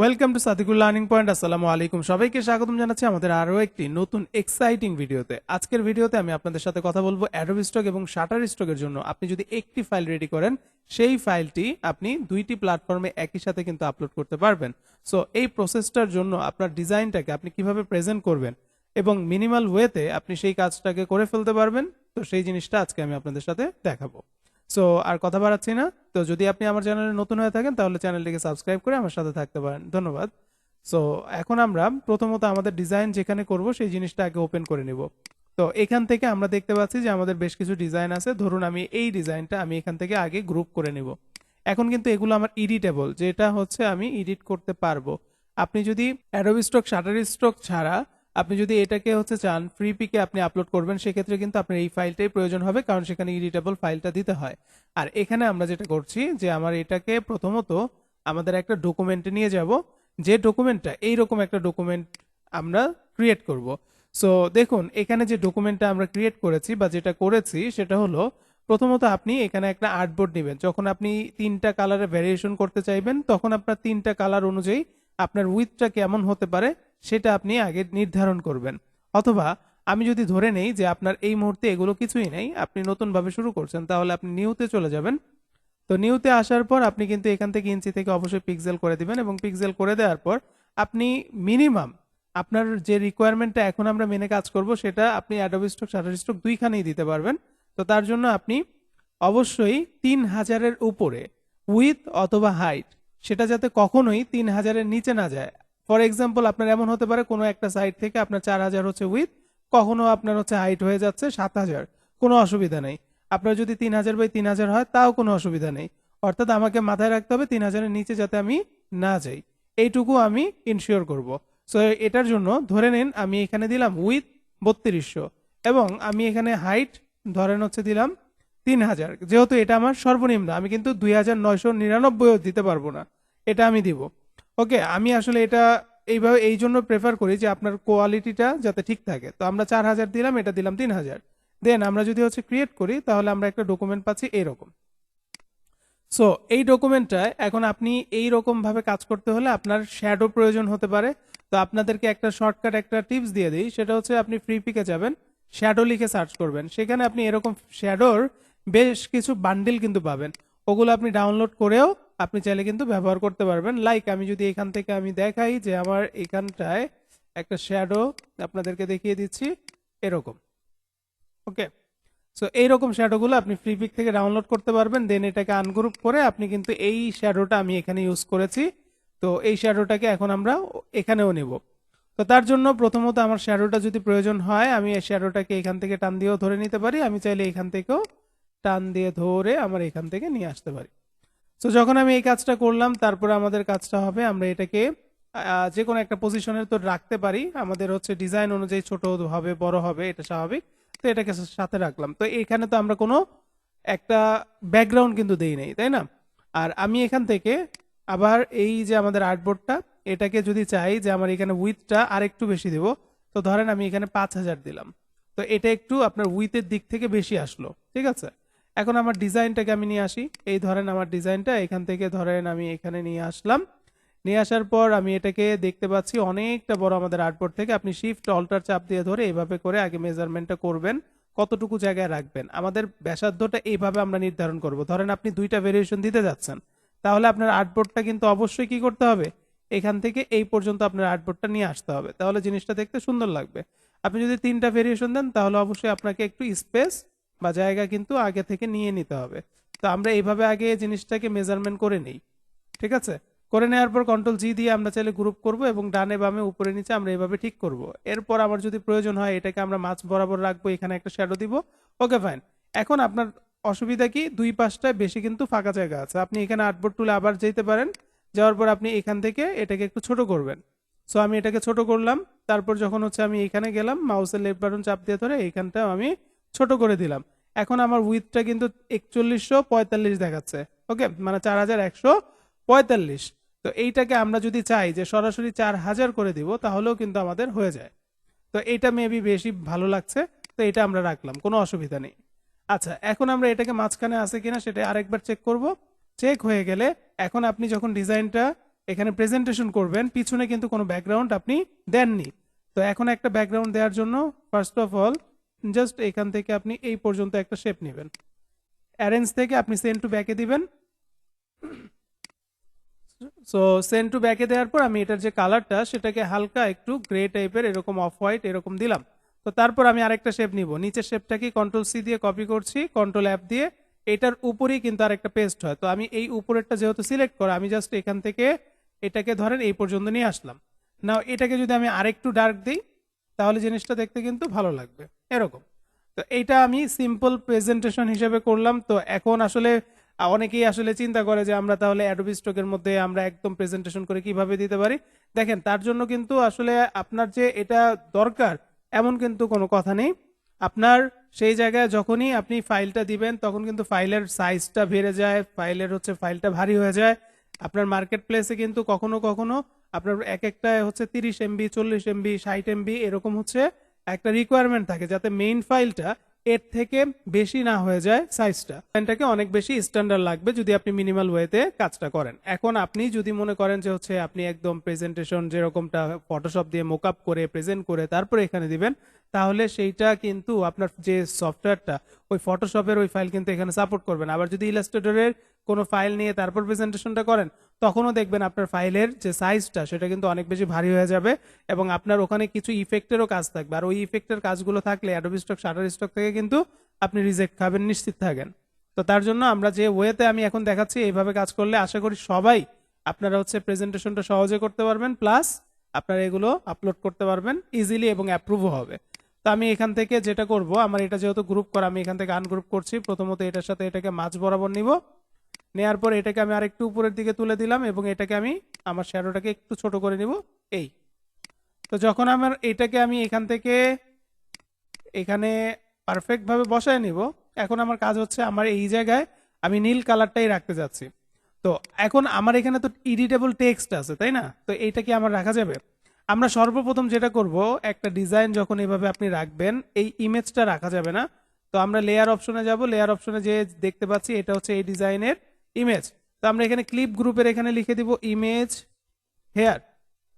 Welcome to Sadequr learning point. আসসালামু আলাইকুম, সবাইকে স্বাগতম জানাচ্ছি আমাদের আরো একটি নতুন এক্সাইটিং ভিডিওতে। আজকের ভিডিওতে আমি আপনাদের সাথে কথা বলবো অ্যাডোবি স্টক এবং শাটার স্টকের জন্য আপনি যদি একটি ফাইল রেডি করেন সেই ফাইলটি আপনি দুইটি প্ল্যাটফর্মে একই সাথে কিন্তু আপলোড করতে পারবেন। সো এই প্রসেসটার জন্য আপনার ডিজাইনটাকে আপনি কিভাবে প্রেজেন্ট করবেন এবং মিনিমাল ওয়েতে আপনি সেই কাজটাকে করে ফেলতে পারবেন, তো সেই জিনিসটা আজকে আমি আপনাদের সাথে দেখাবো। সো আর কথা বাড়াচ্ছি না, তো যদি আপনি আমার চ্যানেলে নতুন হয়ে থাকেন তাহলে চ্যানেলটিকে সাবস্ক্রাইব করে আমার সাথে থাকতে পারেন, ধন্যবাদ। সো এখন আমরা প্রথমত আমাদের ডিজাইন যেখানে করব সেই জিনিসটা আগে ওপেন করে নিব। তো এখান থেকে আমরা দেখতে পাচ্ছি যে আমাদের বেশ কিছু ডিজাইন আছে। ধরুন আমি এই ডিজাইনটা আমি এখান থেকে আগে গ্রুপ করে নিব। এখন কিন্তু এগুলো আমার এডিটেবল, যেটা হচ্ছে আমি এডিট করতে পারবো। আপনি যদি অ্যাডোবি স্টক শাটার স্টক ছাড়া আপনি যদি এটাকে হচ্ছে চান ফ্রি পিকে আপনি আপলোড করবেন, সেক্ষেত্রে কিন্তু আপনার এই ফাইলটাই প্রয়োজন হবে, কারণ সেখানে এডিটেবল ফাইলটা দিতে হয়। আর এখানে আমরা যেটা করছি যে আমার এটাকে প্রথমত আমাদের একটা ডকুমেন্টে নিয়ে যাব, যে ডকুমেন্টটা এইরকম একটা ডকুমেন্ট আমরা ক্রিয়েট করব। সো দেখুন এখানে যে ডকুমেন্টটা আমরা ক্রিয়েট করেছি বা যেটা করেছি সেটা হলো, প্রথমত আপনি এখানে একটা আর্টবোর্ড নেবেন। যখন আপনি তিনটা কালারে ভ্যারিয়েশন করতে চাইবেন তখন আপনার তিনটা কালার অনুযায়ী আপনার উইথটা কেমন হতে পারে সেটা আপনি আগে নির্ধারণ করবেন। অথবা আমি যদি ধরে নেই যে আপনার এই মুহূর্তে এগুলো কিছুই নেই, আপনি নতুনভাবে শুরু করছেন, তাহলে আপনি নিউতে চলে যাবেন। তো নিউতে আসার পর আপনি কিন্তু এখান থেকে ইঞ্চি থেকে অবশ্যই পিক্সেল করে দিবেন, এবং পিক্সেল করে দেওয়ার পর আপনি মিনিমাম আপনার যে রিকোয়ারমেন্টটা এখন আমরা মেনে কাজ করব সেটা আপনি অ্যাডোবি স্টক শাটার স্টক দুইখানেই দিতে পারবেন। তো তার জন্য আপনি অবশ্যই 3000-এর উপরে উইথ অথবা হাইট সেটা যাতে কখনোই 3000-এর নিচে না যায়। ফর এক্সাম্পল আপনার এমন হতে পারে কোনো একটা সাইট থেকে আপনার 4000 হচ্ছে উইথ, কখনো আপনার হচ্ছে হাইট হয়ে যাচ্ছে 7000, কোনো অসুবিধা নেই। আপনার যদি 3000/3000 হয় তাও কোনো অসুবিধা নেই। অর্থাৎ আমাকে মাথায় রাখতে হবে 3000-এর নিচে যাতে আমি না যাই, এইটুকু আমি ইনশিওর করব। সো এটার জন্য ধরে নিন আমি এখানে দিলাম উইথ 3200 এবং আমি এখানে হাইট ধরেন হচ্ছে দিলাম 3000। যেহেতু এটা আমার সর্বনিম্ন, আমি কিন্তু 2999 দিতে পারবো না, এটা আমি দিব। ওকে, আমি আসলে এটা এইভাবে এই জন্য প্রেফার করি যে আপনার কোয়ালিটিটা যাতে ঠিক থাকে। তো আমরা 4000 দিলাম, এটা দিলাম 3000। দেন আমরা যদি হচ্ছে ক্রিয়েট করি তাহলে আমরা একটা ডকুমেন্ট পাচ্ছি এইরকম। সো এই ডকুমেন্টটায় এখন আপনি এইরকম ভাবে কাজ করতে হলে আপনার শ্যাডো প্রয়োজন হতে পারে। তো আপনাদেরকে একটা শর্টকাট একটা টিপস দিয়ে দিই, সেটা হচ্ছে আপনি ফ্রি পিকে যাবেন, শ্যাডো লিখে সার্চ করবেন, সেখানে আপনি এরকম শ্যাডোর বেশ কিছু বান্ডিল কিন্তু পাবেন। ওগুলো আপনি ডাউনলোড করেও আপনি চাইলে কিন্তু ব্যবহার করতে পারবেন। লাইক আমি যদি এখান থেকে আমি দেখাই যে আমার এখানটায় একটা শ্যাডো আপনাদেরকে দেখিয়ে দিচ্ছি এরকম। ওকে, সো এইরকম শ্যাডোগুলো আপনি ফ্রি পিক থেকে ডাউনলোড করতে পারবেন। দেন এটাকে আনগ্রুপ করে আপনি কিন্তু এই শ্যাডোটা আমি এখানে ইউজ করেছি, তো এই শ্যাডোটাকে এখন আমরা এখানেও নেব। তো তার জন্য প্রথমত আমার শ্যাডোটা যদি প্রয়োজন হয় আমি এই শ্যাডোটাকে এখান থেকে টান দিয়েও ধরে নিতে পারি, আমি চাইলে এখান থেকেও টান দিয়ে ধরে আমার এখান থেকে নিয়ে আসতে পারি। সো যখন আমি এই কাজটা করলাম তারপরে আমাদের কাজটা হবে আমরা এটাকে যে কোনো একটা পজিশনের তো রাখতে পারি, আমাদের হচ্ছে ডিজাইন অনুযায়ী ছোট হবে বড় হবে এটা স্বাভাবিক। তো এটাকে সাথে রাখলাম। তো এখানে তো আমরা কোনো একটা ব্যাকগ্রাউন্ড কিন্তু দেই নাই, তাই না? আর আমি এখান থেকে আবার এই যে আমাদের আর্টবোর্ডটা, এটাকে যদি চাই যে আমার এখানে উইথটা আর একটু বেশি দেব, তো ধরেন আমি এখানে 5000 দিলাম। তো এটা একটু আপনার উইথের দিক থেকে বেশি আসলো, ঠিক আছে? এখন আমার ডিজাইনটাকে আমি নিয়ে আসি, এই ধরেন আমার ডিজাইনটা এখান থেকে ধরেন আমি এখানে নিয়ে আসলাম। নিয়ে আসার পর আমি এটাকে দেখতে পাচ্ছি অনেকটা বড় আমাদের আর্টবোর্ড থেকে। আপনি শিফট অল্টার চাপ দিয়ে ধরে এইভাবে করে আগে মেজারমেন্টটা করবেন কতটুকু জায়গায় রাখবেন। আমাদের ব্যাসার্ধটা এইভাবে আমরা নির্ধারণ করব। ধরেন আপনি দুইটা ভেরিয়েশন দিতে যাচ্ছেন, তাহলে আপনার আর্টবোর্ডটা কিন্তু অবশ্যই কি করতে হবে, এখান থেকে এই পর্যন্ত আপনার আর্টবোর্ডটা নিয়ে আসতে হবে, তাহলে জিনিসটা দেখতে সুন্দর লাগবে। আপনি যদি তিনটা ভেরিয়েশন দেন তাহলে অবশ্যই আপনাকে একটু স্পেস বা জায়গা কিন্তু আগে থেকে নিয়ে নিতে হবে। তো আমরা এইভাবে আগে জিনিসটাকে মেজারমেন্ট করে নেই, ঠিক আছে? করে নেওয়ার পর কন্ট্রোল জি দিয়ে আমরা চাইলে গ্রুপ করব এবং ডানে বামে উপরে নিচে আমরা এইভাবে ঠিক করব। এরপর আমার যদি প্রয়োজন হয় এটাকে আমরা মাঝ বরাবর রাখবো, এখানে একটা শ্যাডো দিব। Okay fine. এখন আপনার অসুবিধা কি, দুই পাশটায় বেশি কিন্তু ফাঁকা জায়গা আছে, আপনি এখানে আর্টবোর্ড টুলে আবার যেতে পারেন। যাওয়ার পর আপনি এখান থেকে এটাকে একটু ছোট করবেন। সো আমি এটাকে ছোট করলাম। তারপর যখন হচ্ছে আমি এখানে গেলাম মাউসের লেফট বাটন চাপ দিয়ে ধরে এইখানটা আমি ছোট করে দিলাম। এখন আমার উইথটা কিন্তু 4145 দেখাচ্ছে। ওকে, মানে 4145। তো এইটাকে আমরা যদি চাই যে সরাসরি 4000 করে দিব তাহলেও কিন্তু আমাদের হয়ে যায়। তো এইটা মেবি বেশি ভালো লাগছে, তো এটা আমরা রাখলাম, কোনো অসুবিধা নেই। আচ্ছা, এখন আমরা এটাকে মাঝখানে আছে কিনা সেটা আরেকবার চেক করব। চেক হয়ে গেলে এখন আপনি যখন ডিজাইনটা এখানে প্রেজেন্টেশন করবেন, পিছনে কিন্তু কোনো ব্যাকগ্রাউন্ড আপনি দেননি। তো এখন একটা ব্যাকগ্রাউন্ড দেওয়ার জন্য ফার্স্ট অফ অল জাস্ট এখান থেকে আপনি এই পর্যন্ত একটা শেপ নেবেন, অ্যারেঞ্জ থেকে আপনি সেন্ড টু ব্যাকে দিবেন। সো সেন্ড টু ব্যাকে দেওয়ার পর আমি এটার যে কালারটা সেটাকে হালকা একটু গ্রে টাইপের এরকম অফ হোয়াইট এরকম দিলাম। তো তারপর আমি আরেকটা শেপ নিব, নিচের শেপটাকে কন্ট্রোল সি দিয়ে কপি করছি, কন্ট্রোল অ্যাপ দিয়ে এটার উপরেই কিন্তু আরেকটা পেস্ট হয়। তো আমি এই উপরেরটা যেহেতু সিলেক্ট করা, আমি জাস্ট এখান থেকে এটাকে ধরেন এই পর্যন্ত নিয়ে আসলাম। নাও এটাকে যদি আমি আরেকটু ডার্ক দিই তাহলে জিনিসটা দেখতে কিন্তু ভালো লাগবে এরকম। তো এইটা আমি সিম্পল প্রেজেন্টেশন হিসেবে করলাম। তো এখন আসলে অনেকেই আসলে চিন্তা করে যে আমরা তাহলে অ্যাডোবি স্টকের মধ্যে আমরা একদম প্রেজেন্টেশন করে কিভাবে দিতে পারি। দেখেন, তার জন্য কিন্তু আসলে আপনার যে এটা দরকার এমন কিন্তু কোনো কথা নেই। আপনার সেই জায়গায় যখনই আপনি ফাইলটা দিবেন তখন কিন্তু ফাইলের সাইজটা বেড়ে যায়, ফাইলটা ভারী হয়ে যায়। আপনার মার্কেট প্লেসে কিন্তু কখনো কখনো আপনার এক একটা 30 এমবি, 40 এমবি, 60 এমবি এরকম একটা রিকোয়ারমেন্ট থাকে, যাতে মেইন ফাইলটা এর থেকে বেশি না হয়ে যায় সাইজটা। ফাইলটাকে অনেক বেশি স্ট্যান্ডার্ড লাগবে যদি আপনি মিনিমাল ওয়েতে কাজটা করেন। এখন আপনি যদি মনে করেন যে আপনি একদম প্রেজেন্টেশন যেরকমটা ফটোশপ দিয়ে মোকআপ করে প্রেজেন্ট করে তারপরে এখানে দিবেন, তাহলে সেইটা কিন্তু আপনার যে সফটওয়্যারটা ওই ফটোশপের ওই ফাইল কিন্তু এখানে সাপোর্ট করবে না। আবার যদি ইলাস্ট্রেটরের কোনো ফাইল নিয়ে তারপর প্রেজেন্টেশনটা করেন তখনও দেখবেন আপনার ফাইলের যে সাইজটা সেটা কিন্তু অনেক বেশি ভারী হয়ে যাবে, এবং আপনার ওখানে কিছু ইফেক্টেরও কাজ থাকবে। আর ওই ইফেক্টের কাজগুলো থাকলে অ্যাডোবি স্টক, শাটার স্টক থেকে কিন্তু আপনি রিজেক্ট খাবেন, নিশ্চিত থাকেন। তো তার জন্য আমরা যে ওয়েতে আমি এখন দেখাচ্ছি এইভাবে কাজ করলে আশা করি সবাই আপনারা প্রেজেন্টেশনটা সহজে করতে পারবেন, প্লাস আপনারা এগুলো আপলোড করতে পারবেন ইজিলি এবং অ্যাপ্রুভও হবে। তো আমি এখান থেকে যেটা করব, আমার এটা যেহেতু গ্রুপ করা, আমি এখান থেকে আনগ্রুপ করছি। প্রথমত এটার সাথে এটাকে মাঝ বরাবর নিব, নেয়ার পর এটাকে আমি আরেকটু উপরের দিকে তুলে দিলাম এবং এটাকে আমি আমার শ্যাডোটাকে একটু ছোট করে নিব এই। তো যখন আমার এটাকে আমি এখান থেকে এখানে পারফেক্ট ভাবে বসায় নিব, এখন আমার কাজ আমার এই জায়গায় আমি নীল কালারটাই রাখতে যাচ্ছি। তো এখন আমার এখানে তো এডিটেবল টেক্সট আছে, তাই না? তো এইটা কি আমার রাখা যাবে? আমরা সর্বপ্রথম যেটা করব, একটা ডিজাইন যখন এভাবে আপনি রাখবেন, এই ইমেজটা রাখা যাবে না। তো আমরা লেয়ার অপশনে যাব, লেয়ার অপশনে যে দেখতে পাচ্ছি এটা এই ডিজাইনের ইমেজ। তো আমরা এখানে ক্লিপ গ্রুপের এখানে লিখে দিব ইমেজ হেয়ার।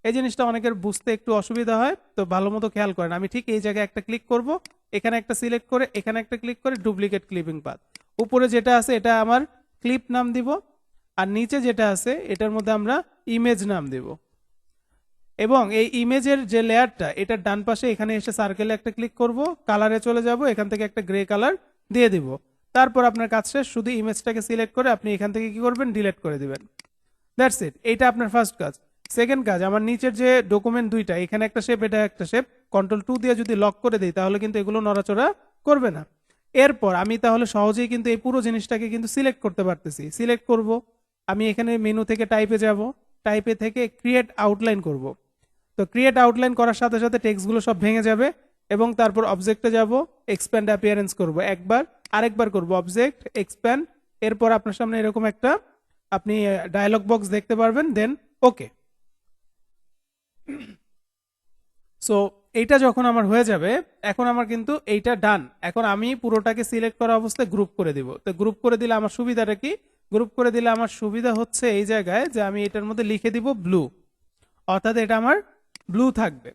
এই জিনিসটা অনেকের বুঝতে একটু অসুবিধা হয়, তো ভালো মতো খেয়াল করেন। আমি ঠিক এই জায়গায় একটা ক্লিক করব, এখানে একটা সিলেক্ট করে এখানে একটা ক্লিক করে ডুপ্লিকেট ক্লিপিং পাথ। উপরে যেটা আছে এটা আমার ক্লিপ নাম দিব, আর নিচে যেটা আছে এটার মধ্যে আমরা ইমেজ নাম দিব। এবং এই ইমেজের যে লেয়ারটা এটার ডান পাশে এখানে এসে সার্কেলে একটা ক্লিক করব, কালারে চলে যাব, এখান থেকে একটা গ্রে কালার দিয়ে দিব। তারপর আপনার কাজ শেষ, শুধু ইমেজটাকে সিলেক্ট করে আপনি এখান থেকে কি করবেন, ডিলিট করে দিবেন। That's it. এটা আপনার ফার্স্ট কাজ। সেকেন্ড কাজ, আমার নিচের যে ডকুমেন্ট দুইটা, এখানে একটা শেপ, এটা একটা শেপ, কন্ট্রোল 2 দিয়ে যদি লক করে দিই তাহলে কিন্তু এগুলো নড়াচড়া করবে না। এরপর আমি তাহলে সহজেই কিন্তু এই পুরো জিনিসটাকে কিন্তু সিলেক্ট করতে পারতেছি। সিলেক্ট করব, আমি এখানে মেনু থেকে টাইপে যাব, টাইপে থেকে ক্রিয়েট আউটলাইন করব। তো ক্রিয়েট আউটলাইন করার সাথে সাথে টেক্সটগুলো সব ভেঙে যাবে, এবং তারপর অবজেক্টে যাব, এক্সপ্যান্ড অ্যাপিয়ারেন্স করব একবার, আরেকবার করব অবজেক্ট এক্সপ্যান্ড। এরপর আপনার সামনে এরকম একটা আপনি ডায়লগ বক্স দেখতে পারবেন, দেন ওকে। সো এইটা যখন আমার হয়ে যাবে, এখন আমার কিন্তু এইটা ডান। এখন আমি পুরোটাকে সিলেক্ট করা অবস্থায় গ্রুপ করে দিব। তো গ্রুপ করে দিলে আমার সুবিধাটা কি? গ্রুপ করে দিলে আমার সুবিধা এই জায়গায় যে আমি এটার মধ্যে লিখে দিব ব্লু, অর্থাৎ এটা আমার ব্লু থাকবে।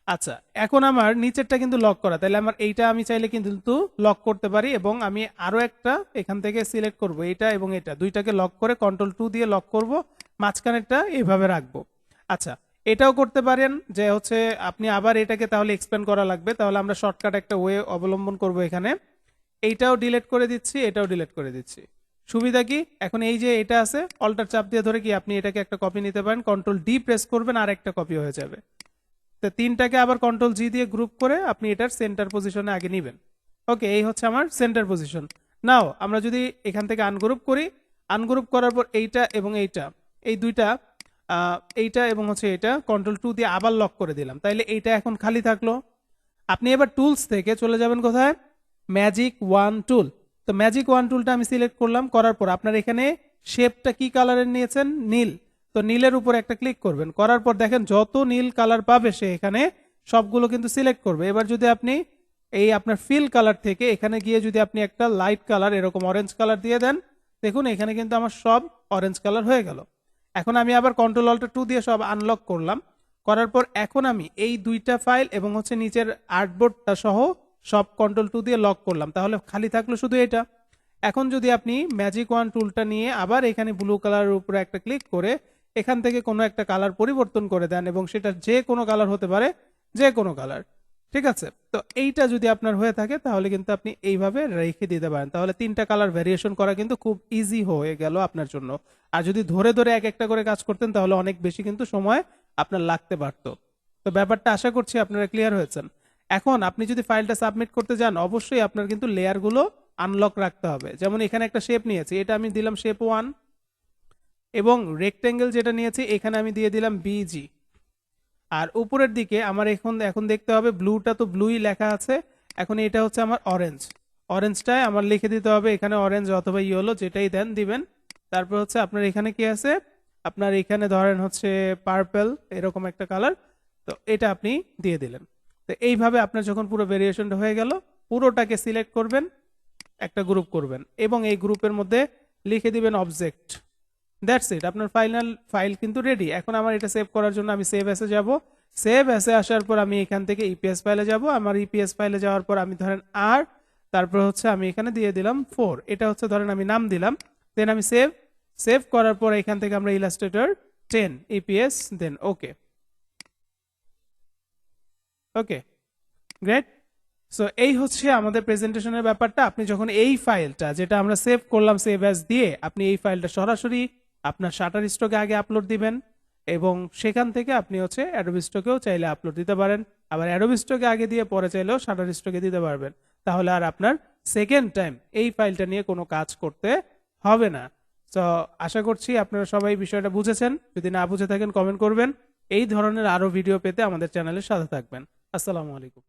আচ্ছা, এখন আমার নিচেরটা কিন্তু লক করা, তাহলে আমার এইটা আমি চাইলে কিন্তু লক করতে পারি, এবং আমি আরো একটা এখান থেকে সিলেক্ট করব, এটা এবং এটা দুইটাকে লক করে কন্ট্রোল 2 দিয়ে লক করব, মাঝখানেরটা এইভাবে রাখবো। আচ্ছা, এটাও করতে পারেন যে আপনি আবার এটাকে তাহলে এক্সপ্যান্ড করা লাগবে, তাহলে আমরা শর্টকাট একটা ওয়ে অবলম্বন করব। এখানে এইটাও ডিলিট করে দিচ্ছি, এটাও ডিলিট করে দিচ্ছি। সুবিধা কি? এখন এই যে এটা আছে, অল্টার চাপ দিয়ে ধরে কি আপনি এটাকে একটা কপি নিতে পারেন, কন্ট্রোল ডি প্রেস করবেন আর একটা কপি হয়ে যাবে। তো তিনটাকে আবার কন্ট্রোল জি দিয়ে গ্রুপ করে আপনি এটার সেন্টার পজিশনে আগে নেবেন। ওকে, এই আমার সেন্টার পজিশন। নাও আমরা যদি এখান থেকে আনগ্রুপ করি, আনগ্রুপ করার পর এইটা এবং এইটা, এই দুইটা এইটা এবং এটা কন্ট্রোল 2 দিয়ে আবার লক করে দিলাম, তাইলে এইটা এখন খালি থাকলো। আপনি এবার টুলস থেকে চলে যাবেন কোথায়, ম্যাজিক 1 টুল। তো ম্যাজিক 1 টুলটা আমি সিলেক্ট করলাম, করার পর আপনার এখানে শেপটা কি কালারের নিয়েছেন, নীল। তো নীলের উপর একটা ক্লিক করবেন, করার পর দেখেন যত নীল কালার পাবে সে এখানে সবগুলো কিন্তু সিলেক্ট করবে। এবার যদি আপনি এই আপনার ফিল কালার থেকে এখানে গিয়ে যদি আপনি একটা লাইট কালার এরকম অরেঞ্জ কালার দিয়ে দেন, দেখুন এখানে কিন্তু আমার সব অরেঞ্জ কালার হয়ে গেল। এখন আমি আবার কন্ট্রোল অল্ট 2 দিয়ে সব আনলক করলাম, করার পর এখন আমি এই দুইটা ফাইল এবং হচ্ছে নিচের আর্টবোর্ডটা সহ সব কন্ট্রোল 2 দিয়ে লক করলাম, তাহলে খালি থাকলো শুধু এটা। এখন যদি আপনি ম্যাজিক ওয়ান টুলটা নিয়ে আবার এখানে ব্লু কালারের উপরে একটা ক্লিক করে এখান থেকে কোনো একটা কালার পরিবর্তন করে দেন, এবং সেটা যে কোনো কালার হতে পারে, যে কোনো কালার, ঠিক আছে? তো এইটা যদি আপনার হয়ে থাকে তাহলে কিন্তু আপনি এইভাবে রেখে দিতে পারেন, তাহলে 3টা কালার ভ্যারিয়েশন করা কিন্তু খুব ইজি হয়ে গেল আপনার জন্য। আর যদি ধরে ধরে এক একটা করে কাজ করতেন তাহলে অনেক বেশি কিন্তু সময় আপনার লাগতে পারতো। তো ব্যাপারটা আশা করছি আপনারা ক্লিয়ার হয়েছেন। এখন আপনি যদি ফাইলটা সাবমিট করতে যান অবশ্যই আপনার কিন্তু লেয়ারগুলো আনলক রাখতে হবে। যেমন এখানে একটা শেপ নিয়েছি, এটা আমি দিলাম শেপ 1, এবং রেক্টেঙ্গেল যেটা নিয়েছি এখানে আমি দিয়ে দিলাম বিজি। আর উপরের দিকে আমার এখন দেখতে হবে ব্লুটা তো ব্লুই লেখা আছে, এখন এটা হচ্ছে আমার অরেঞ্জ, অরেঞ্জটায় আমার লিখে দিতে হবে এখানে অরেঞ্জ অথবা ইয়েলো যেটাই দেন দিবেন। তারপর হচ্ছে আপনার এখানে কি আছে, আপনার এখানে ধরেন হচ্ছে পার্পল এরকম একটা কালার, তো এটা আপনি দিয়ে দিলেন। তো এইভাবে আপনার যখন পুরো ভেরিয়েশনটা হয়ে গেল পুরোটাকে সিলেক্ট করবেন, একটা গ্রুপ করবেন এবং এই গ্রুপের মধ্যে লিখে দিবেন অবজেক্ট। দ্যাটস ইট, আপনার ফাইনাল ফাইল কিন্তু রেডি। এখন আমার এটা সেভ করার জন্য আমি সেভ অ্যাসে যাব, সেভ অ্যাসে আসার পর আমি এখান থেকে ইপিএস ফাইলে যাব, আমার ইপিএস ফাইলে যাওয়ার পর আমি ধরেন আর তারপর হচ্ছে আমি এখানে দিয়ে দিলাম 4, এটা হচ্ছে ধরেন আমি নাম দিলাম, দেন আমি সেভ, সেভ করার পর এখান থেকে আমরা ইলাস্ট্রেটর 10 ইপিএস দেন ওকে। ওকে, গ্রেট। সো এই হচ্ছে আমাদের প্রেজেন্টেশনের ব্যাপারটা। আপনি যখন এই ফাইলটা যেটা আমরা সেভ করলাম সেভ অ্যাজ দিয়ে, আপনি এই ফাইলটা সরাসরি আপনার শাটার স্টকে আগে আপলোড দিবেন, এবং সেখান থেকে আপনি হচ্ছে অ্যাডোবি স্টকেও চাইলে আপলোড দিতে পারেন, আবার অ্যাডোবি স্টকে আগে দিয়ে পরে চাইলেও শাটার স্টকে দিতে পারবেন। তাহলে আর আপনার সেকেন্ড টাইম এই ফাইলটা নিয়ে কোনো কাজ করতে হবে না। তো আশা করছি আপনারা সবাই বিষয়টা বুঝেছেন। যদি না বুঝে থাকেন কমেন্ট করবেন। এই ধরনের আরো ভিডিও পেতে আমাদের চ্যানেলের সাথে থাকবেন। আসসালামু আলাইকুম।